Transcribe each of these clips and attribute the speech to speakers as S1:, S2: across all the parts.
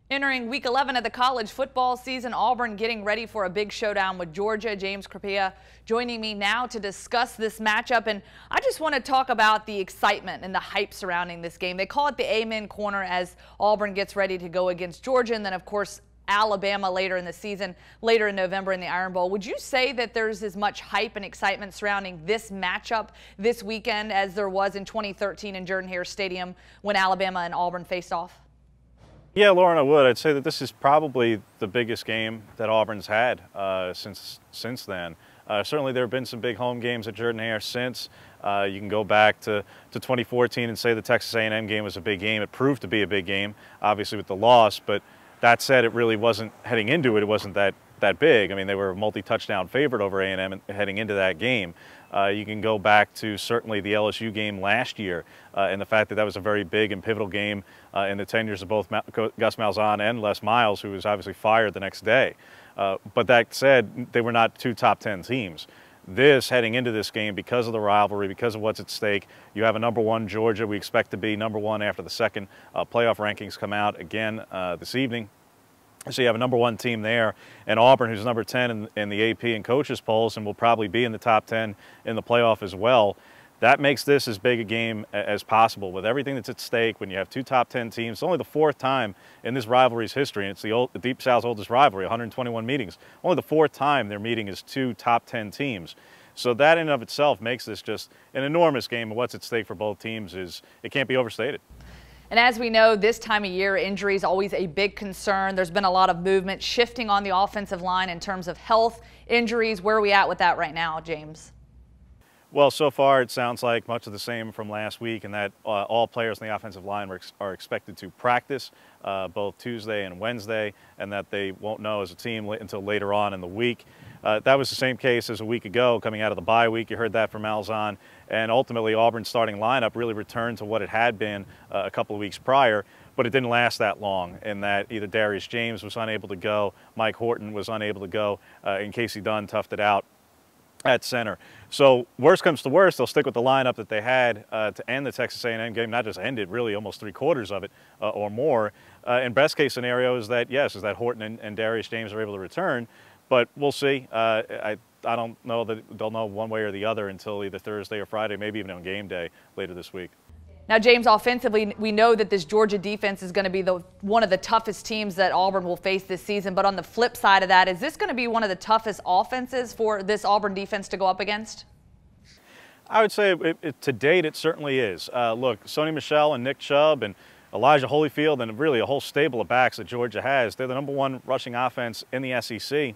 S1: Entering week 11 of the college football season, Auburn getting ready for a big showdown with Georgia. James Crepea joining me now to discuss this matchup. And I just want to talk about the excitement and the hype surrounding this game. They call it the Amen Corner as Auburn gets ready to go against Georgia. And then, of course, Alabama later in the season, later in November in the Iron Bowl. Would you say that there's as much hype and excitement surrounding this matchup this weekend as there was in 2013 in Jordan-Hare Stadium when Alabama and Auburn faced off?
S2: Yeah, Lauren, I would. I'd say that this is probably the biggest game that Auburn's had since then. Certainly there have been some big home games at Jordan-Hare since. You can go back to 2014 and say the Texas A&M game was a big game. It proved to be a big game, obviously with the loss, but that said, it really wasn't, heading into it, it wasn't that big. I mean, they were a multi-touchdown favorite over A&M heading into that game. You can go back to certainly the LSU game last year and the fact that that was a very big and pivotal game in the tenures of both Gus Malzahn and Les Miles, who was obviously fired the next day. But that said, they were not two top 10 teams. This, heading into this game, because of the rivalry, because of what's at stake, you have a #1 Georgia. We expect to be #1 after the second playoff rankings come out again this evening. So you have a #1 team there, and Auburn, who's number 10 in the AP and coaches polls and will probably be in the top 10 in the playoff as well. That makes this as big a game as possible with everything that's at stake. When you have two top 10 teams, it's only the 4th time in this rivalry's history, and it's the Deep South's oldest rivalry, 121 meetings. Only the 4th time they're meeting is two top 10 teams. So that in and of itself makes this just an enormous game, and what's at stake for both teams it can't be overstated.
S1: And as we know, this time of year, injury is always a big concern. There's been a lot of movement shifting on the offensive line in terms of health, injuries. Where are we at with that right now, James?
S2: Well, so far it sounds like much of the same from last week, and that all players in the offensive line are expected to practice both Tuesday and Wednesday, and that they won't know as a team until later on in the week. That was the same case as a week ago coming out of the bye week. You heard that from Malzahn, and ultimately Auburn's starting lineup really returned to what it had been a couple of weeks prior, but it didn't last that long in that either Darius James was unable to go, Mike Horton was unable to go, and Casey Dunn toughed it out at center. So worst comes to worst, they'll stick with the lineup that they had to end the Texas A&M game, not just ended, really almost 3/4 of it or more. In best case scenario is that, yes, is that Horton and Darius James are able to return, but we'll see. I don't know that they'll know one way or the other until either Thursday or Friday, maybe even on game day later this week.
S1: Now, James, offensively, we know that this Georgia defense is going to be one of the toughest teams that Auburn will face this season. But on the flip side of that, is this going to be one of the toughest offenses for this Auburn defense to go up against?
S2: I would say to date it certainly is. Look, Sony Michel and Nick Chubb and Elijah Holyfield and really a whole stable of backs that Georgia has, they're the #1 rushing offense in the SEC.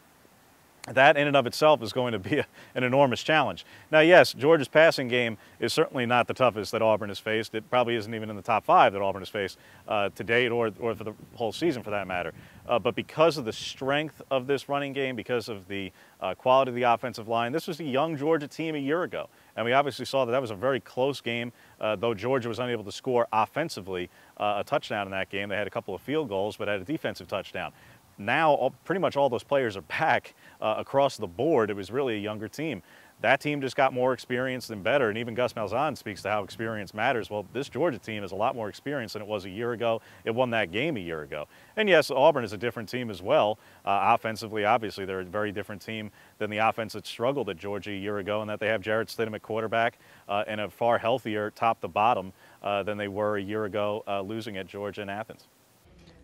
S2: That in and of itself is going to be an enormous challenge. Now, yes, Georgia's passing game is certainly not the toughest that Auburn has faced. It probably isn't even in the top 5 that Auburn has faced to date or for the whole season for that matter. But because of the strength of this running game, because of the quality of the offensive line, this was a young Georgia team a year ago. And we obviously saw that was a very close game, though Georgia was unable to score offensively a touchdown in that game. They had a couple of field goals, but had a defensive touchdown. Now, pretty much all those players are back across the board. It was really a younger team. That team just got more experienced and better, and even Gus Malzahn speaks to how experience matters. Well, this Georgia team is a lot more experienced than it was a year ago. It won that game a year ago. And yes, Auburn is a different team as well. Offensively, obviously, they're a very different team than the offense that struggled at Georgia a year ago, and that they have Jarrett Stidham at quarterback and a far healthier top to bottom than they were a year ago losing at Georgia and Athens.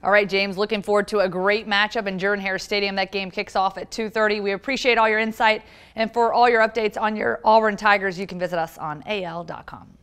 S1: All right, James, looking forward to a great matchup in Jordan-Hare Stadium. That game kicks off at 2:30. We appreciate all your insight. And for all your updates on your Auburn Tigers, you can visit us on AL.com.